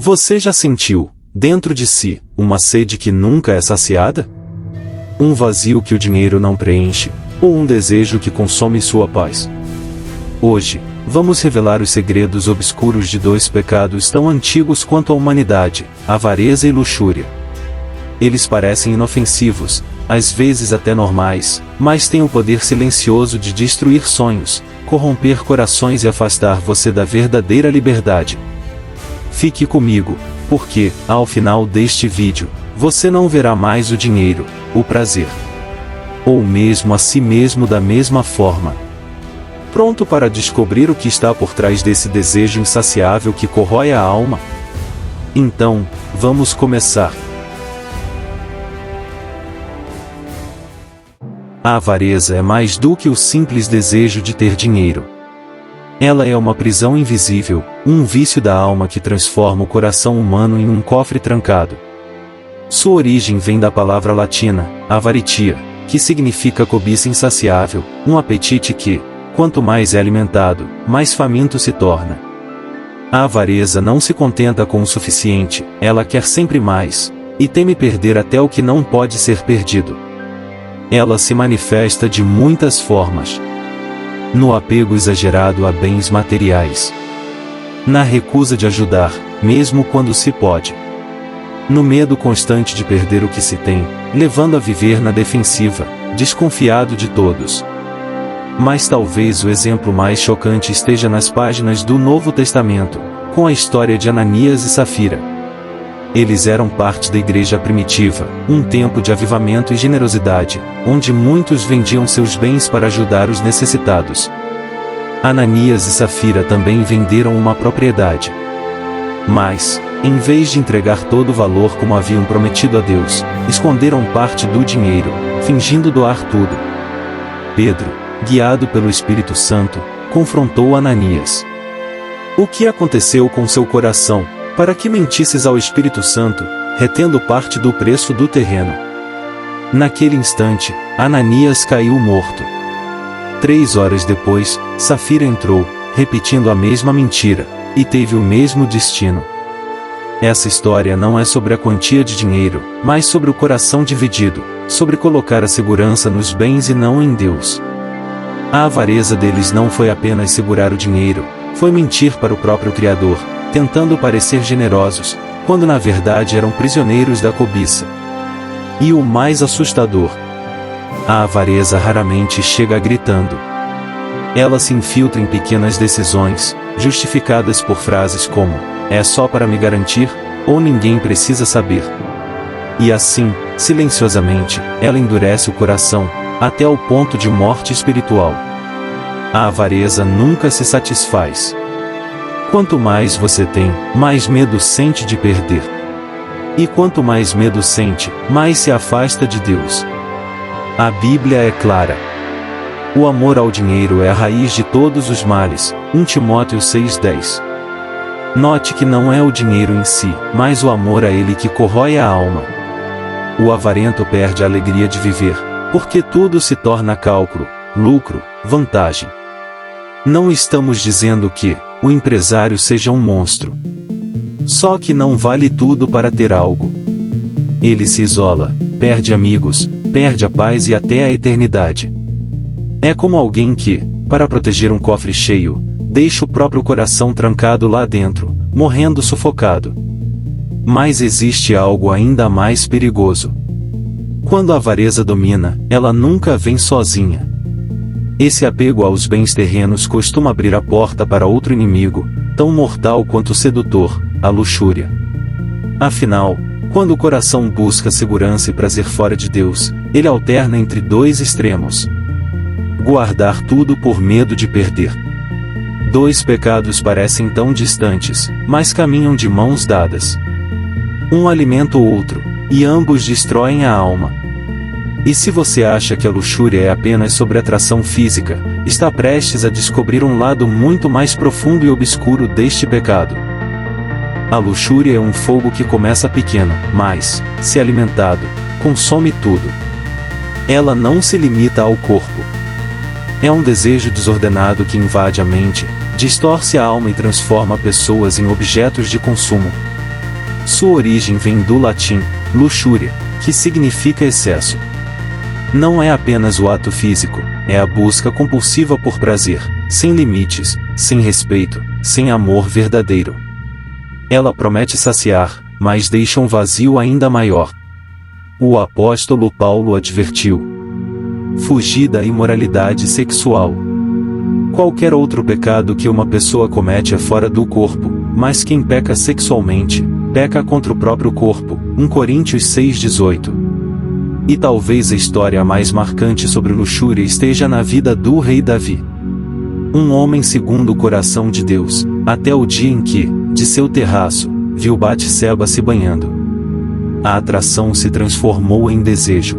Você já sentiu, dentro de si, uma sede que nunca é saciada? Um vazio que o dinheiro não preenche, ou um desejo que consome sua paz? Hoje, vamos revelar os segredos obscuros de dois pecados tão antigos quanto a humanidade, avareza e luxúria. Eles parecem inofensivos, às vezes até normais, mas têm o poder silencioso de destruir sonhos, corromper corações e afastar você da verdadeira liberdade. Fique comigo, porque, ao final deste vídeo, você não verá mais o dinheiro, o prazer, ou mesmo a si mesmo da mesma forma. Pronto para descobrir o que está por trás desse desejo insaciável que corrói a alma? Então, vamos começar. A avareza é mais do que o simples desejo de ter dinheiro. Ela é uma prisão invisível, um vício da alma que transforma o coração humano em um cofre trancado. Sua origem vem da palavra latina, avaritia, que significa cobiça insaciável, um apetite que, quanto mais é alimentado, mais faminto se torna. A avareza não se contenta com o suficiente, ela quer sempre mais, e teme perder até o que não pode ser perdido. Ela se manifesta de muitas formas. No apego exagerado a bens materiais. Na recusa de ajudar, mesmo quando se pode. No medo constante de perder o que se tem, levando a viver na defensiva, desconfiado de todos. Mas talvez o exemplo mais chocante esteja nas páginas do Novo Testamento, com a história de Ananias e Safira. Eles eram parte da igreja primitiva, um tempo de avivamento e generosidade, onde muitos vendiam seus bens para ajudar os necessitados. Ananias e Safira também venderam uma propriedade. Mas, em vez de entregar todo o valor como haviam prometido a Deus, esconderam parte do dinheiro, fingindo doar tudo. Pedro, guiado pelo Espírito Santo, confrontou Ananias. O que aconteceu com seu coração, para que mentisses ao Espírito Santo, retendo parte do preço do terreno? Naquele instante, Ananias caiu morto. 3 horas depois, Safira entrou, repetindo a mesma mentira, e teve o mesmo destino. Essa história não é sobre a quantia de dinheiro, mas sobre o coração dividido, sobre colocar a segurança nos bens e não em Deus. A avareza deles não foi apenas segurar o dinheiro, foi mentir para o próprio Criador, tentando parecer generosos, quando na verdade eram prisioneiros da cobiça. E o mais assustador: a avareza raramente chega gritando. Ela se infiltra em pequenas decisões, justificadas por frases como, é só para me garantir, ou ninguém precisa saber. E assim, silenciosamente, ela endurece o coração, até o ponto de morte espiritual. A avareza nunca se satisfaz. Quanto mais você tem, mais medo sente de perder. E quanto mais medo sente, mais se afasta de Deus. A Bíblia é clara. O amor ao dinheiro é a raiz de todos os males, 1 Timóteo 6,10. Note que não é o dinheiro em si, mas o amor a ele que corrói a alma. O avarento perde a alegria de viver, porque tudo se torna cálculo, lucro, vantagem. Não estamos dizendo que o empresário seja um monstro. Só que não vale tudo para ter algo. Ele se isola, perde amigos, perde a paz e até a eternidade. É como alguém que, para proteger um cofre cheio, deixa o próprio coração trancado lá dentro, morrendo sufocado. Mas existe algo ainda mais perigoso. Quando a avareza domina, ela nunca vem sozinha. Esse apego aos bens terrenos costuma abrir a porta para outro inimigo, tão mortal quanto sedutor, a luxúria. Afinal, quando o coração busca segurança e prazer fora de Deus, ele alterna entre dois extremos. Guardar tudo por medo de perder. Dois pecados parecem tão distantes, mas caminham de mãos dadas. Um alimenta o outro, e ambos destroem a alma. E se você acha que a luxúria é apenas sobre atração física, está prestes a descobrir um lado muito mais profundo e obscuro deste pecado. A luxúria é um fogo que começa pequeno, mas, se alimentado, consome tudo. Ela não se limita ao corpo. É um desejo desordenado que invade a mente, distorce a alma e transforma pessoas em objetos de consumo. Sua origem vem do latim, luxúria, que significa excesso. Não é apenas o ato físico, é a busca compulsiva por prazer, sem limites, sem respeito, sem amor verdadeiro. Ela promete saciar, mas deixa um vazio ainda maior. O apóstolo Paulo advertiu: fugir da imoralidade sexual. Qualquer outro pecado que uma pessoa comete é fora do corpo, mas quem peca sexualmente, peca contra o próprio corpo. 1 Coríntios 6,18. E talvez a história mais marcante sobre luxúria esteja na vida do rei Davi. Um homem segundo o coração de Deus, até o dia em que, de seu terraço, viu Batseba se banhando. A atração se transformou em desejo.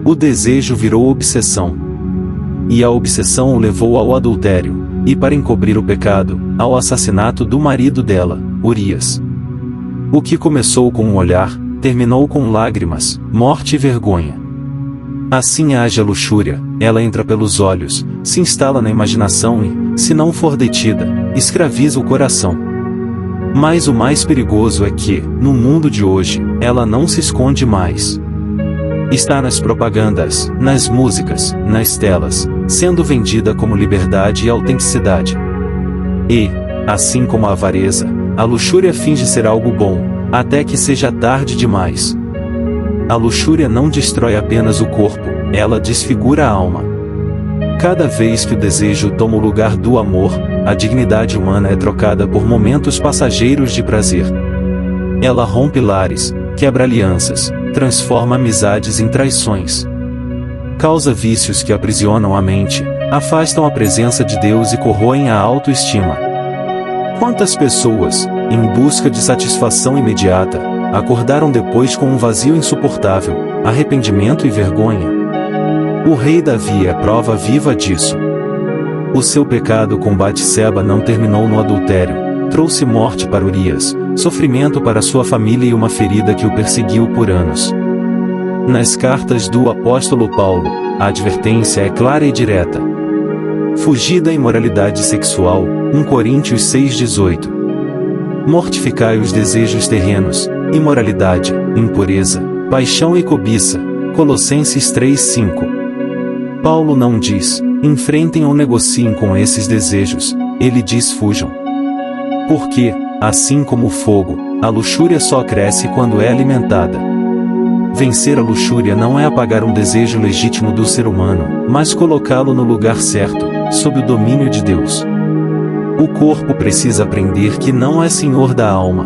O desejo virou obsessão. E a obsessão o levou ao adultério, e para encobrir o pecado, ao assassinato do marido dela, Urias. O que começou com um olhar, terminou com lágrimas, morte e vergonha. Assim age a luxúria, ela entra pelos olhos, se instala na imaginação e, se não for detida, escraviza o coração. Mas o mais perigoso é que, no mundo de hoje, ela não se esconde mais. Está nas propagandas, nas músicas, nas telas, sendo vendida como liberdade e autenticidade. E, assim como a avareza, a luxúria finge ser algo bom, até que seja tarde demais. A luxúria não destrói apenas o corpo, ela desfigura a alma. Cada vez que o desejo toma o lugar do amor, a dignidade humana é trocada por momentos passageiros de prazer. Ela rompe lares, quebra alianças, transforma amizades em traições. Causa vícios que aprisionam a mente, afastam a presença de Deus e corroem a autoestima. Quantas pessoas, em busca de satisfação imediata, acordaram depois com um vazio insuportável, arrependimento e vergonha? O rei Davi é prova viva disso. O seu pecado com Batseba não terminou no adultério, trouxe morte para Urias, sofrimento para sua família e uma ferida que o perseguiu por anos. Nas cartas do apóstolo Paulo, a advertência é clara e direta. Fugir da imoralidade sexual, 1 Coríntios 6,18. Mortificai os desejos terrenos, imoralidade, impureza, paixão e cobiça, Colossenses 3,5. Paulo não diz, enfrentem ou negociem com esses desejos, ele diz fujam. Porque, assim como o fogo, a luxúria só cresce quando é alimentada. Vencer a luxúria não é apagar um desejo legítimo do ser humano, mas colocá-lo no lugar certo, sob o domínio de Deus. O corpo precisa aprender que não é senhor da alma.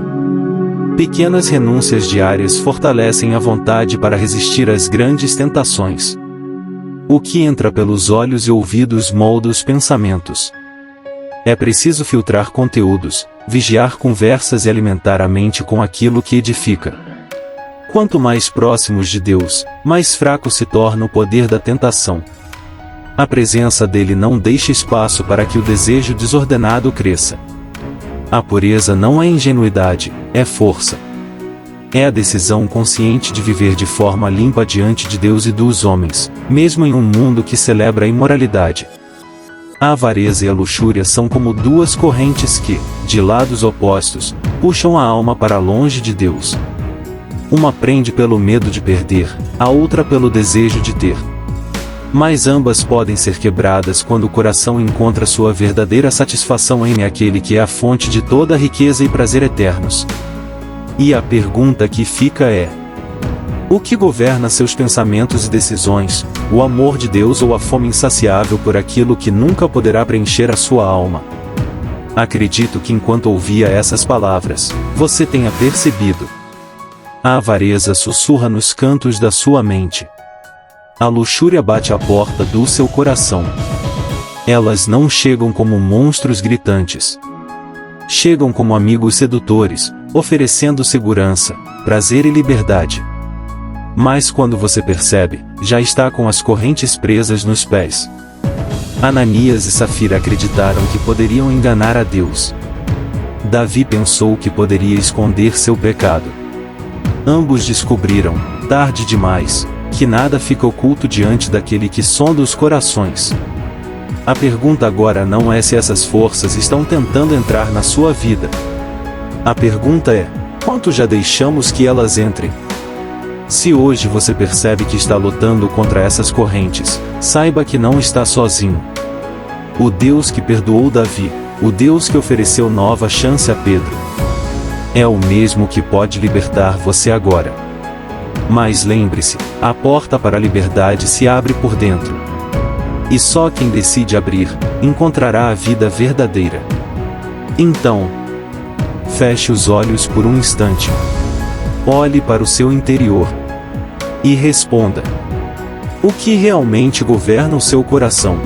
Pequenas renúncias diárias fortalecem a vontade para resistir às grandes tentações. O que entra pelos olhos e ouvidos molda os pensamentos. É preciso filtrar conteúdos, vigiar conversas e alimentar a mente com aquilo que edifica. Quanto mais próximos de Deus, mais fraco se torna o poder da tentação. A presença dele não deixa espaço para que o desejo desordenado cresça. A pureza não é ingenuidade, é força. É a decisão consciente de viver de forma limpa diante de Deus e dos homens, mesmo em um mundo que celebra a imoralidade. A avareza e a luxúria são como duas correntes que, de lados opostos, puxam a alma para longe de Deus. Uma prende pelo medo de perder, a outra pelo desejo de ter. Mas ambas podem ser quebradas quando o coração encontra sua verdadeira satisfação em aquele que é a fonte de toda a riqueza e prazer eternos. E a pergunta que fica é: o que governa seus pensamentos e decisões, o amor de Deus ou a fome insaciável por aquilo que nunca poderá preencher a sua alma? Acredito que enquanto ouvia essas palavras, você tenha percebido. A avareza sussurra nos cantos da sua mente. A luxúria bate à porta do seu coração. Elas não chegam como monstros gritantes. Chegam como amigos sedutores, oferecendo segurança, prazer e liberdade. Mas quando você percebe, já está com as correntes presas nos pés. Ananias e Safira acreditaram que poderiam enganar a Deus. Davi pensou que poderia esconder seu pecado. Ambos descobriram, tarde demais, que nada fica oculto diante daquele que sonda os corações. A pergunta agora não é se essas forças estão tentando entrar na sua vida. A pergunta é: Quanto já deixamos que elas entrem? Se hoje você percebe que está lutando contra essas correntes, saiba que não está sozinho. O Deus que perdoou Davi, o Deus que ofereceu nova chance a Pedro, é o mesmo que pode libertar você agora. Mas lembre-se, a porta para a liberdade se abre por dentro. E só quem decide abrir, encontrará a vida verdadeira. Então, feche os olhos por um instante. Olhe para o seu interior. E responda: o que realmente governa o seu coração?